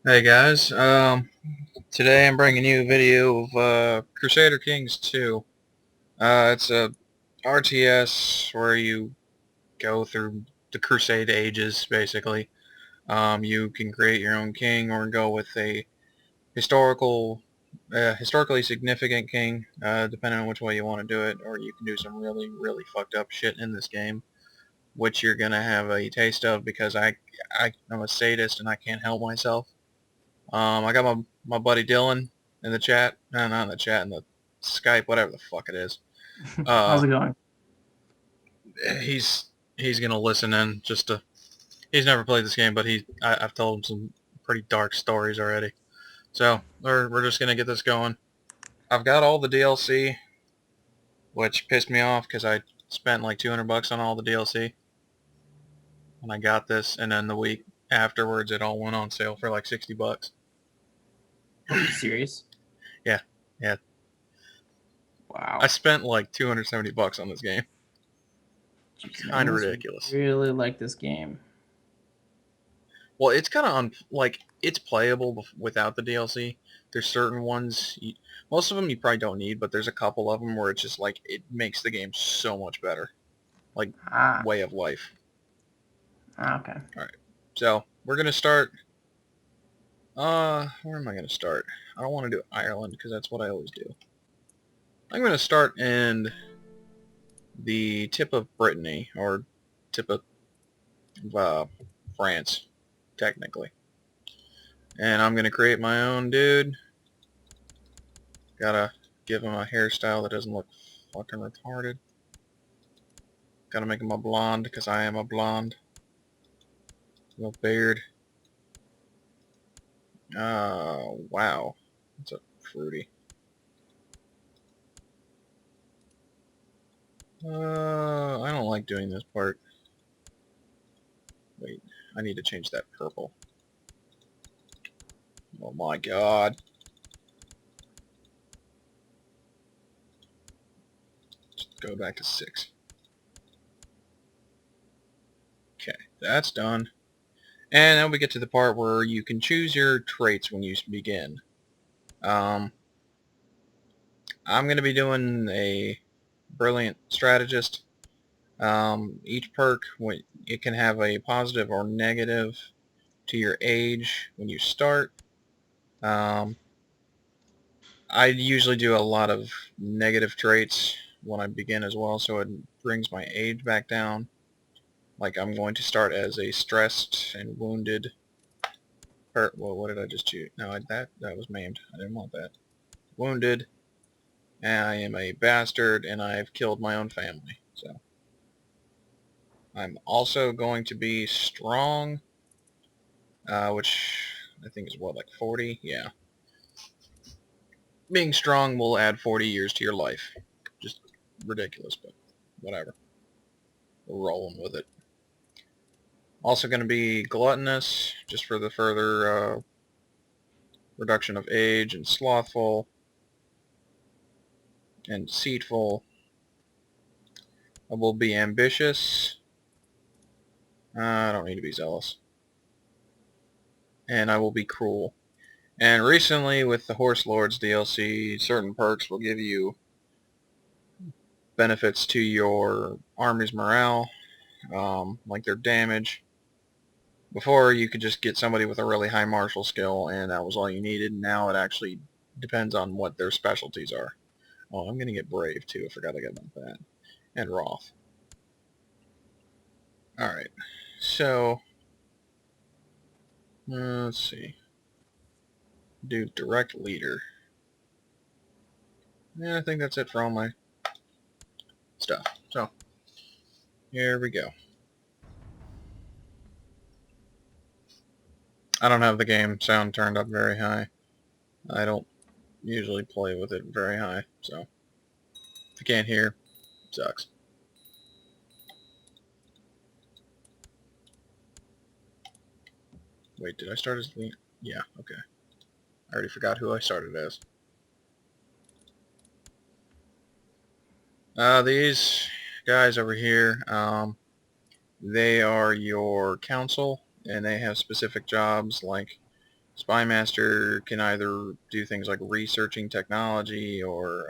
Hey guys, today I'm bringing you a video of Crusader Kings 2. It's a RTS where you go through the Crusade ages, basically. You can create your own king or go with a historically significant king, depending on which way you want to do it, or you can do some really, really fucked up shit in this game, which you're gonna have a taste of because I'm a sadist and I can't help myself. I got my buddy Dylan in the chat. No, not in the chat, in the Skype, whatever the fuck it is. How's Uh, it going? he's he's gonna listen in just to. He's never played this game, but I've told him some pretty dark stories already. So we're just gonna get this going. I've got all the DLC, which pissed me off because I spent like 200 bucks on all the DLC when I got this, and then the week afterwards it all went on sale for like 60 bucks. Are you serious? Yeah, yeah. I Wow. spent like 270 bucks on this game. Jeez, man, Kind you of must ridiculous. really like this game. Well, it's kind of like it's playable without the DLC. There's certain ones, most of them you probably don't need, but there's a couple of them where it's just like it makes the game so much better, like Ah, way of life. okay. All right, so we're gonna start. Where am I gonna start? I don't want to do Ireland because that's what I always do. I'm gonna start in the tip of Brittany or tip of uh, France, technically, and I'm gonna create my own dude. Gotta give him a hairstyle that doesn't look fucking retarded. Gotta make him a blonde because I am a blonde. Little beard. Wow. That's a fruity. I don't like doing this part. Wait, I need to change that purple. Oh my god. Just go back to 6. Okay, that's done. And then we get to the part where you can choose your traits when you begin. Um, I'm going to be doing a brilliant strategist. Each perk, it can have a positive or negative to your age when you start. Um, I usually do a lot of negative traits when I begin as well, so it brings my age back down. Like I'm going to start as a stressed and wounded. Well, what did I just choose? No, that was maimed. I didn't want that. Wounded. And I am a bastard, and I've killed my own family. So I'm also going to be strong, which I think is what, like 40? Yeah. Being strong will add 40 years to your life. Just ridiculous, but whatever. We're rolling with it. Also going to be gluttonous, just for the further reduction of age, and slothful, and deceitful. I will be ambitious. I don't need to be zealous. And I will be cruel. And recently, with the Horse Lords DLC, certain perks will give you benefits to your army's morale, like their damage. Before, you could just get somebody with a really high martial skill, and that was all you needed. Now it actually depends on what their specialties are. Oh, I'm going to get Brave, too. I forgot I got that. And Roth. Alright. So, let's see. Do Direct Leader. Yeah, I think that's it for all my stuff. So, here we go. I don't have the game sound turned up very high. I don't usually play with it very high, so if you can't hear, it sucks. Wait, did I start as the... Yeah, okay. I already forgot who I started as. These guys over here, they are your council, and they have specific jobs like Spy Master can either do things like researching technology or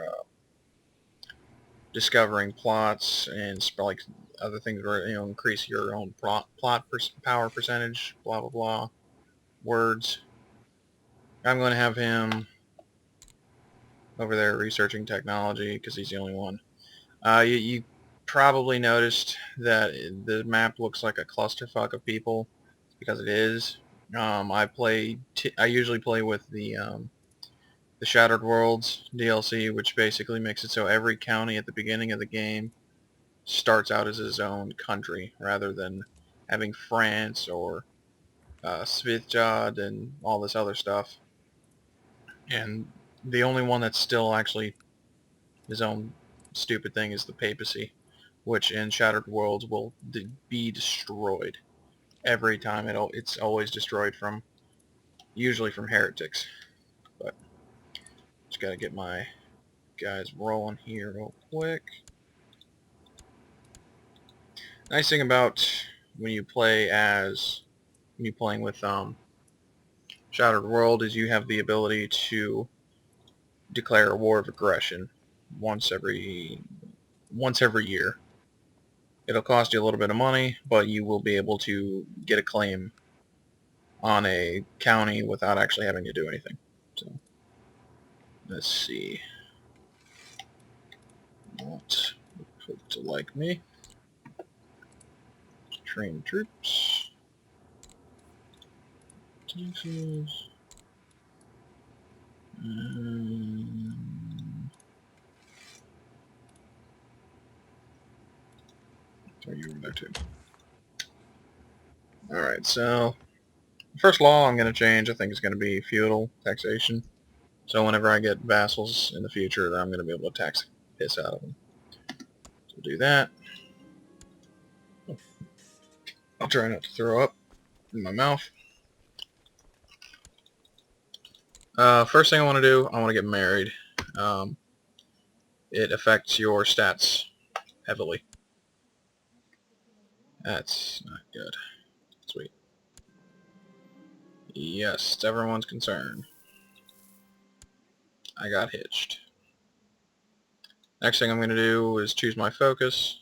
discovering plots and like other things where increase your own power percentage, blah blah blah, words. I'm going to have him over there researching technology because he's the only one. You probably noticed that the map looks like a clusterfuck of people because it is. I usually play with the Shattered Worlds DLC, which basically makes it so every county at the beginning of the game starts out as its own country rather than having France or Svithjad and all this other stuff. And the only one that's still actually his own stupid thing is the papacy, which in Shattered Worlds will be destroyed every time. It's always destroyed from, usually from heretics. But just gotta get my guys rolling here real quick. Nice thing about when you play as when you're playing with Shattered World is you have the ability to declare a war of aggression once every year. It'll cost you a little bit of money, but you will be able to get a claim on a county without actually having to do anything. So let's see. What hope to like me? Train troops. Texas. Throw you over there too. Alright, so first law I'm going to change, I think, is going to be feudal taxation. So whenever I get vassals in the future, I'm going to be able to tax the piss out of them. So do that. I'll try not to throw up in my mouth. First thing I want to do, I want to get married. It affects your stats heavily. That's not good. Sweet. Yes, it's everyone's concern. I got hitched. Next thing I'm going to do is choose my focus.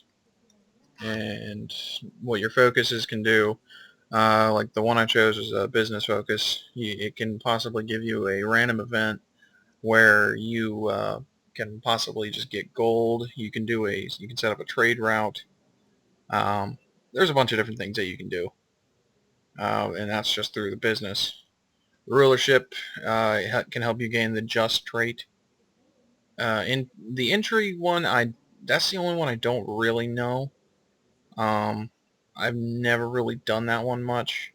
And what your focuses can do, like the one I chose is a business focus. It can possibly give you a random event where you can possibly just get gold. You can set up a trade route. There's a bunch of different things that you can do, and that's just through the business. Rulership can help you gain the just trait. In the entry one, that's the only one I don't really know. I've never really done that one much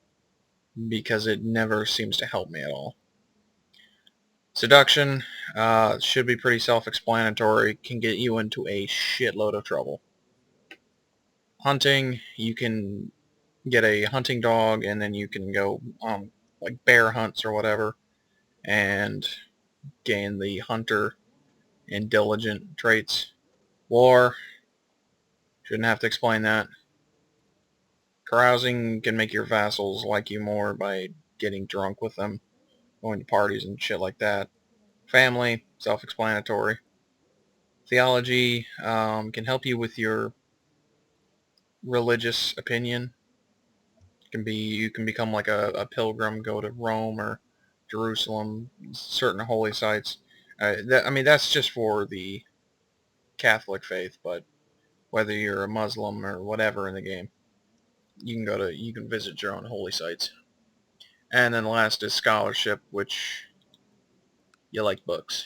because it never seems to help me at all. Seduction should be pretty self-explanatory. Can get you into a shitload of trouble. Hunting, you can get a hunting dog and then you can go like bear hunts or whatever and gain the hunter and diligent traits. War, shouldn't have to explain that. Carousing can make your vassals like you more by getting drunk with them, going to parties and shit like that. Family, self-explanatory. Theology can help you with your religious opinion. You can become like a pilgrim, go to Rome or Jerusalem, certain holy sites. I mean, that's just for the Catholic faith, but whether you're a Muslim or whatever in the game, you can visit your own holy sites. And then last is scholarship, which you like books.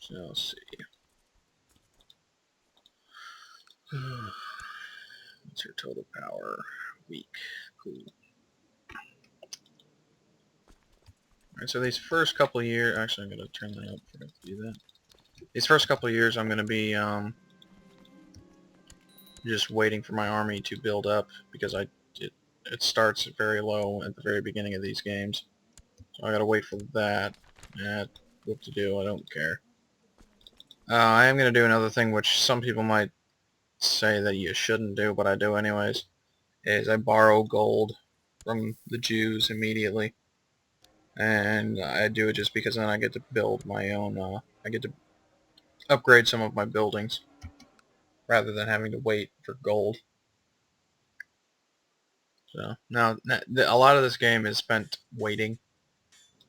So let's see. What's your total power? Weak. Cool. Alright, so these first couple of years, actually I'm going to turn that up, I forgot to do that. These first couple of years I'm going to be just waiting for my army to build up because it starts very low at the very beginning of these games. So I gotta wait for that. What to do, I don't care. I am going to do another thing which some people might say that you shouldn't do, but I do anyways, is I borrow gold from the Jews immediately. And I do it just because then I get to build my own, I get to upgrade some of my buildings rather than having to wait for gold. So now a lot of this game is spent waiting,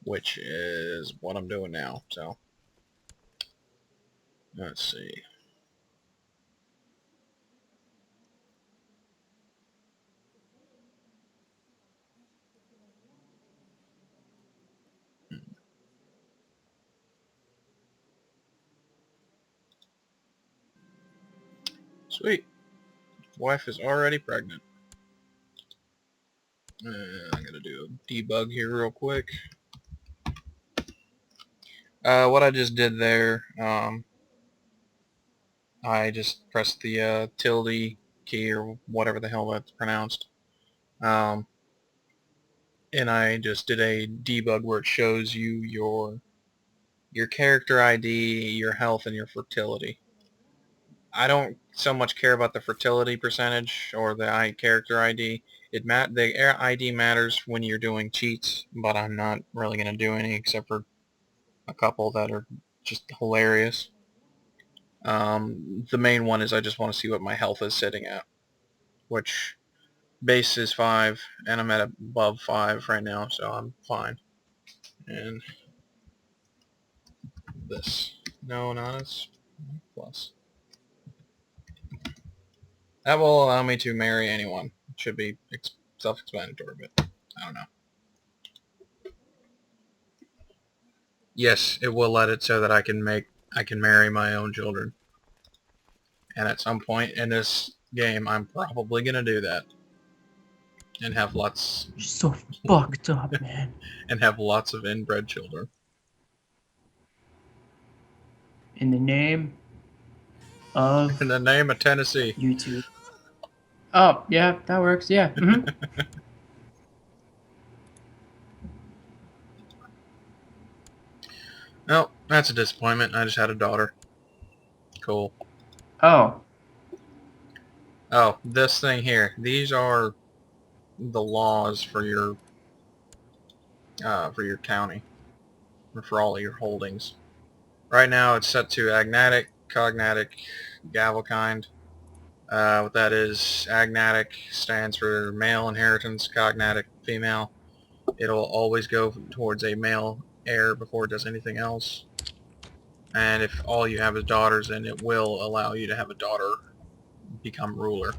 which is what I'm doing now. So let's see. Sweet. Wife is already pregnant. I'm gonna do a debug here real quick. What I just did there, I just pressed the tilde key or whatever the hell that's pronounced. And I just did a debug where it shows you your character ID, your health, and your fertility. I don't so much care about the fertility percentage or the character ID. The ID matters when you're doing cheats, but I'm not really going to do any except for a couple that are just hilarious. The main one is I just want to see what my health is sitting at, which base is 5, and I'm at above 5 right now, so I'm fine. And this. No, not as plus. That will allow me to marry anyone. It should be self-explanatory, but I don't know. Yes, it will let it so that I can marry my own children. And at some point in this game, I'm probably gonna do that. And have lots You're so fucked up, man. and have lots of inbred children. In the name of In the name of Tennessee. YouTube. Oh, yeah, that works. Yeah. Mm-hmm. Oh, that's a disappointment. I just had a daughter. Cool. Oh. Oh, this thing here. These are the laws for your county, or for all of your holdings. Right now, it's set to agnatic, cognatic, gavelkind. What that is, agnatic stands for male inheritance, cognatic female. It'll always go towards a male heir before it does anything else. And if all you have is daughters, then it will allow you to have a daughter become ruler.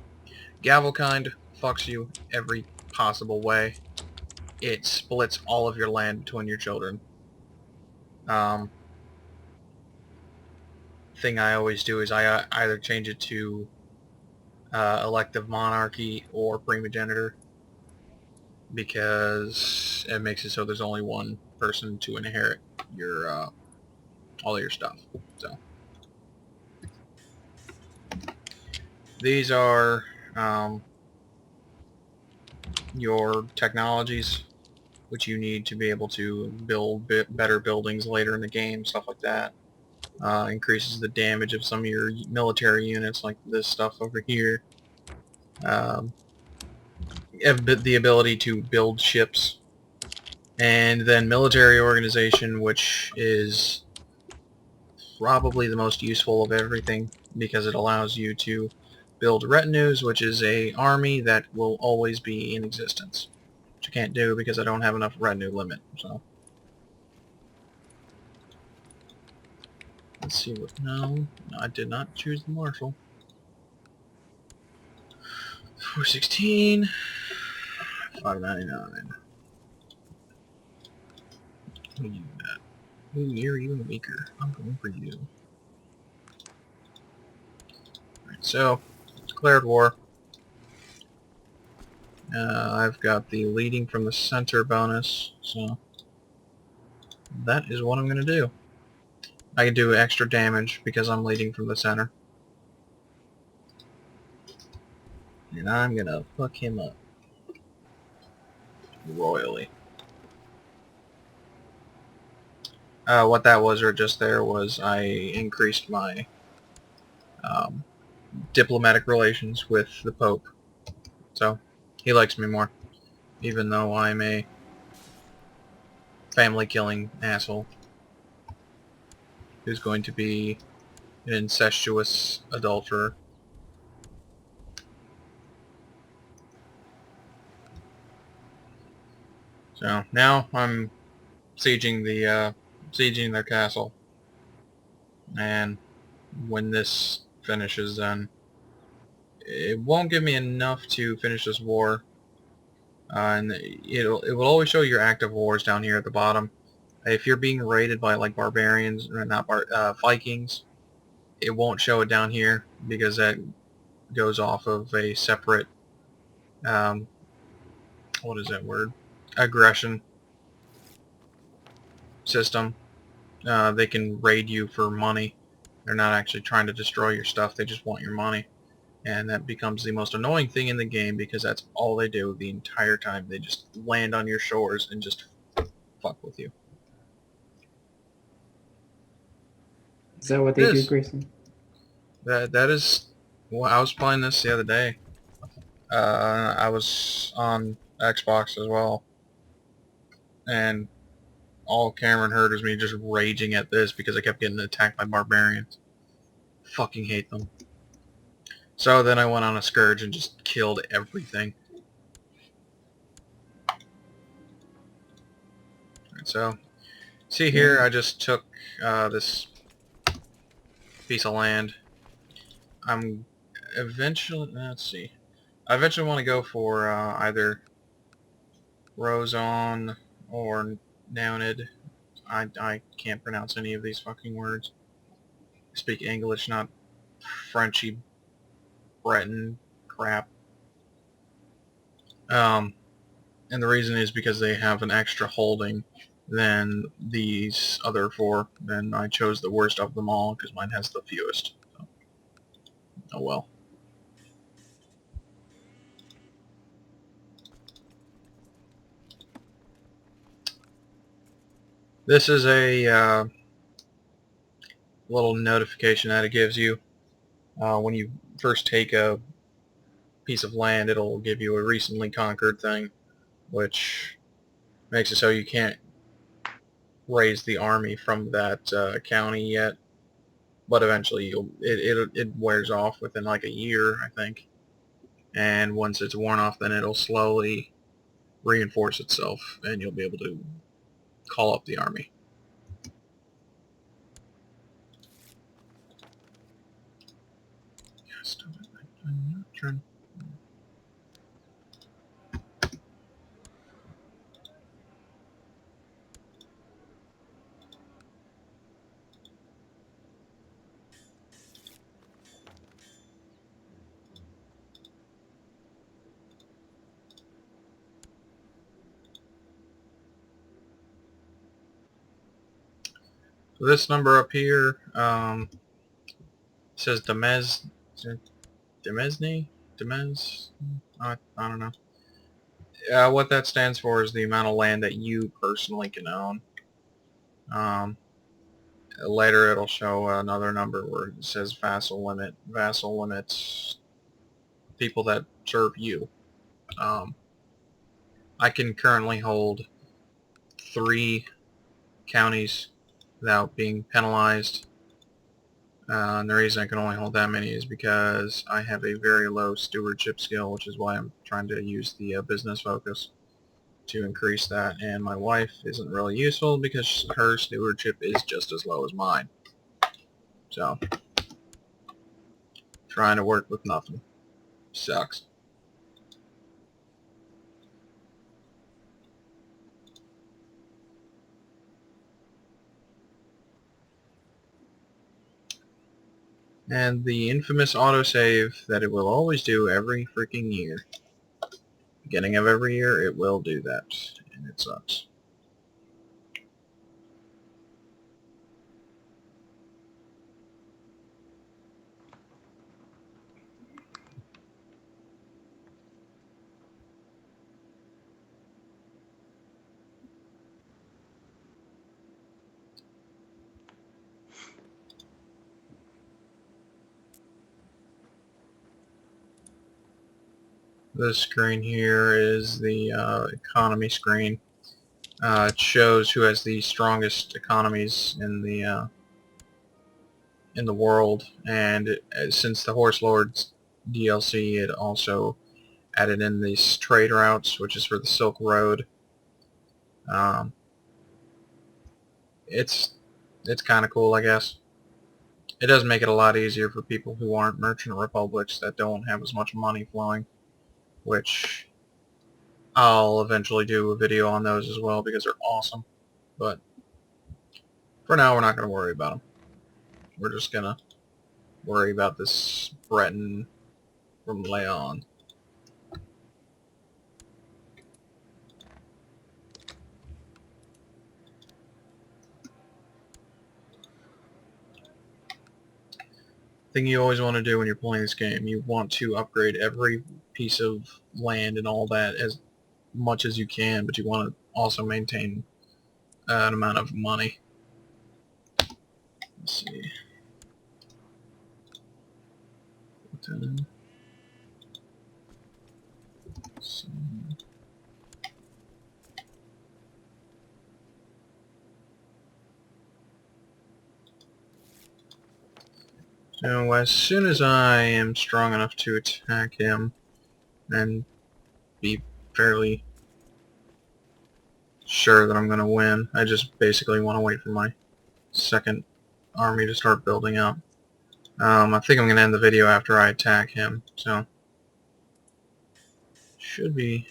Gavelkind fucks you every possible way. It splits all of your land between your children. Thing I always do is I either change it to elective monarchy or primogeniture, because it makes it so there's only one person to inherit your all your stuff. So these are your technologies, which you need to be able to build better buildings later in the game, stuff like that. Increases the damage of some of your military units, like this stuff over here. The ability to build ships. And then military organization, which is probably the most useful of everything, because it allows you to build retinues, which is a army that will always be in existence, which I can't do because I don't have enough retinue limit. So let's see what. No, I did not choose the marshal. 416, 599. What are you at? Ooh, you're even weaker. I'm going for you. Alright, so declared war. I've got the leading from the center bonus, so that is what I'm going to do. I can do extra damage because I'm leading from the center. And I'm going to fuck him up royally. What that was, or just there, was I increased my diplomatic relations with the Pope. So he likes me more. even though I'm a family-killing asshole who's going to be an incestuous adulterer. So now I'm sieging their castle, and when this finishes, then it won't give me enough to finish this war, and it will always show your active wars down here at the bottom. If you're being raided by like barbarians or not Vikings, it won't show it down here because that goes off of a separate um, what is that word? Aggression system. They can raid you for money. They're not actually trying to destroy your stuff. They just want your money. And that becomes the most annoying thing in the game because that's all they do the entire time. They just land on your shores and just fuck with you. Is that what It they do, is. Grayson? That is. Well, I was playing this the other day. I was on Xbox as well, and all Cameron heard was me just raging at this because I kept getting attacked by barbarians. Fucking hate them. So then I went on a scourge and just killed everything. So, see here, Yeah. I just took this piece of land. I'm eventually, let's see. I eventually want to go for either Rozon or Nounid. I can't pronounce any of these fucking words. I speak English, not Frenchy Breton crap. Um, and the reason is because they have an extra holding than these other four, and I chose the worst of them all because mine has the fewest. So, oh well. This is a little notification that it gives you when you first take a piece of land. It'll give you a recently conquered thing, which makes it so you can't raise the army from that county yet. But eventually, it wears off within like a year, I think. And once it's worn off, then it'll slowly reinforce itself, and you'll be able to call up the army. So this number up here says Demesne? Demez? I don't know. What that stands for is the amount of land that you personally can own. Um, later it'll show another number where it says vassal limit. Vassal limits people that serve you. Um, I can currently hold 3 counties without being penalized. And the reason I can only hold that many is because I have a very low stewardship skill, which is why I'm trying to use the business focus to increase that. And my wife isn't really useful because her stewardship is just as low as mine. So, trying to work with nothing. Sucks. And the infamous autosave that it will always do every freaking year. Beginning of every year, it will do that. And it sucks. this screen here is the economy screen. It shows who has the strongest economies in the world, and since the Horse Lords DLC, it also added in these trade routes, which is for the Silk Road. Um, it's kind of cool, I guess. It does make it a lot easier for people who aren't merchant republics that don't have as much money flowing, which I'll eventually do a video on those as well because they're awesome. But for now, we're not going to worry about them. We're just going to worry about this Breton from Leon. Thing you always want to do when you're playing this game, you want to upgrade every piece of land and all that as much as you can, but you want to also maintain an amount of money. Let's see. So as soon as I am strong enough to attack him and be fairly sure that I'm going to win, I just basically want to wait for my second army to start building up. I think I'm going to end the video after I attack him, so should be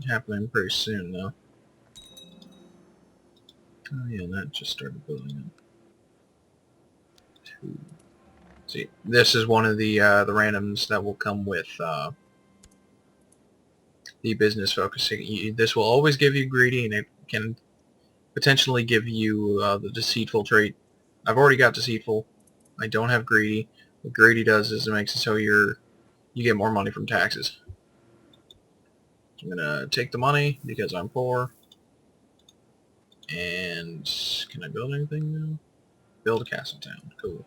happening pretty soon though. Oh yeah, that just started building up. See, this is one of the randoms that will come with the business focusing. This will always give you greedy, and it can potentially give you the deceitful trait. I've already got deceitful. I don't have greedy. What greedy does is it makes it so you get more money from taxes. I'm gonna take the money because I'm poor. And can I build anything now? Build a castle town. Cool.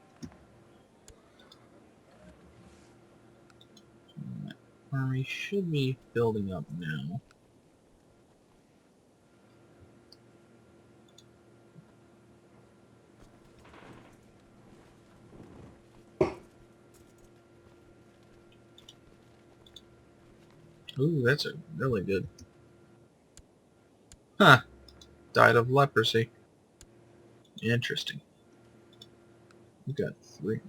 Army should be building up now. Ooh, that's a really good. Huh. Died of leprosy. Interesting. We got 3.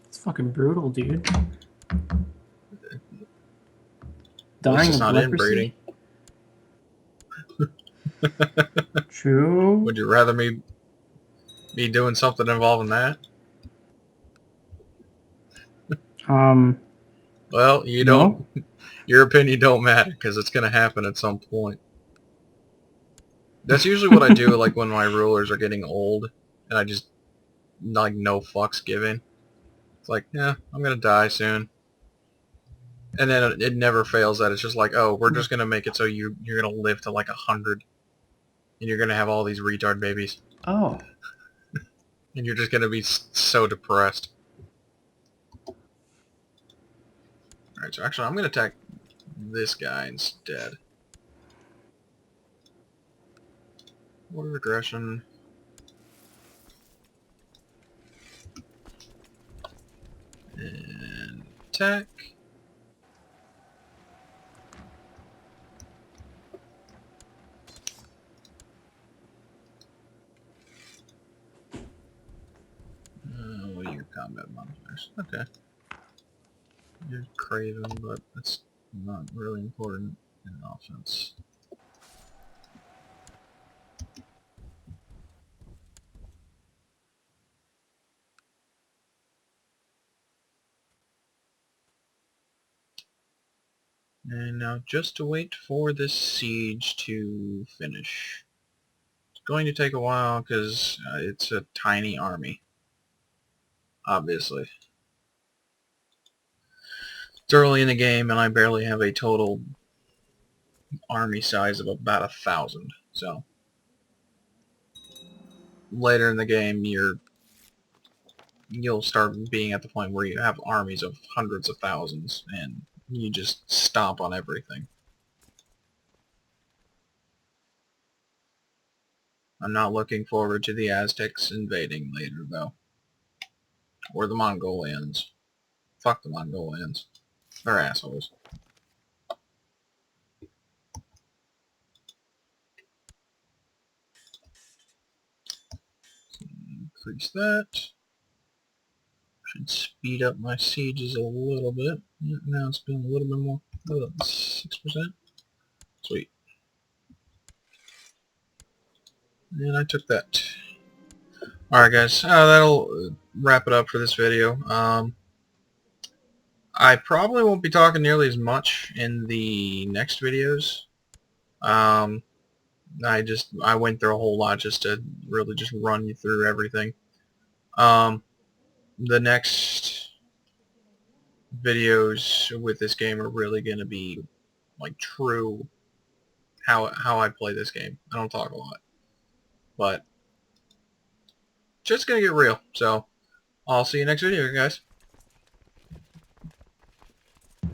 It's fucking brutal, dude. At least Dying it's of not inbreeding. leprosy. True. Would you rather me be doing something involving that? Well, you don't. No. Your opinion don't matter because it's gonna happen at some point. That's usually what I do, like when my rulers are getting old, and I just like no fucks given. It's like, yeah, I'm gonna die soon, and then it never fails that it's just like, oh, we're just gonna make it so you're gonna live to like 100, and you're gonna have all these retard babies. Oh. And you're just gonna be so depressed. Alright, so actually I'm gonna attack this guy instead. Order of aggression. And attack. What are your combat modifiers? Okay. You're Craven, but that's not really important in offense. And now just to wait for this siege to finish. It's going to take a while because it's a tiny army. Obviously. It's early in the game and I barely have a total army size of about 1,000. So later in the game you'll start being at the point where you have armies of hundreds of thousands, and you just stomp on everything. I'm not looking forward to the Aztecs invading later, though. Or the Mongolians. Fuck the Mongolians. They're assholes. Increase that. Should speed up my sieges a little bit. Yeah, now it's doing a little bit more. 6%. Sweet. And I took that. Alright guys, that'll wrap it up for this video. I probably won't be talking nearly as much in the next videos. Um, I went through a whole lot just to really just run you through everything. The next videos with this game are really going to be like true how I play this game. I don't talk a lot, but just going to get real. So I'll see you next video, guys.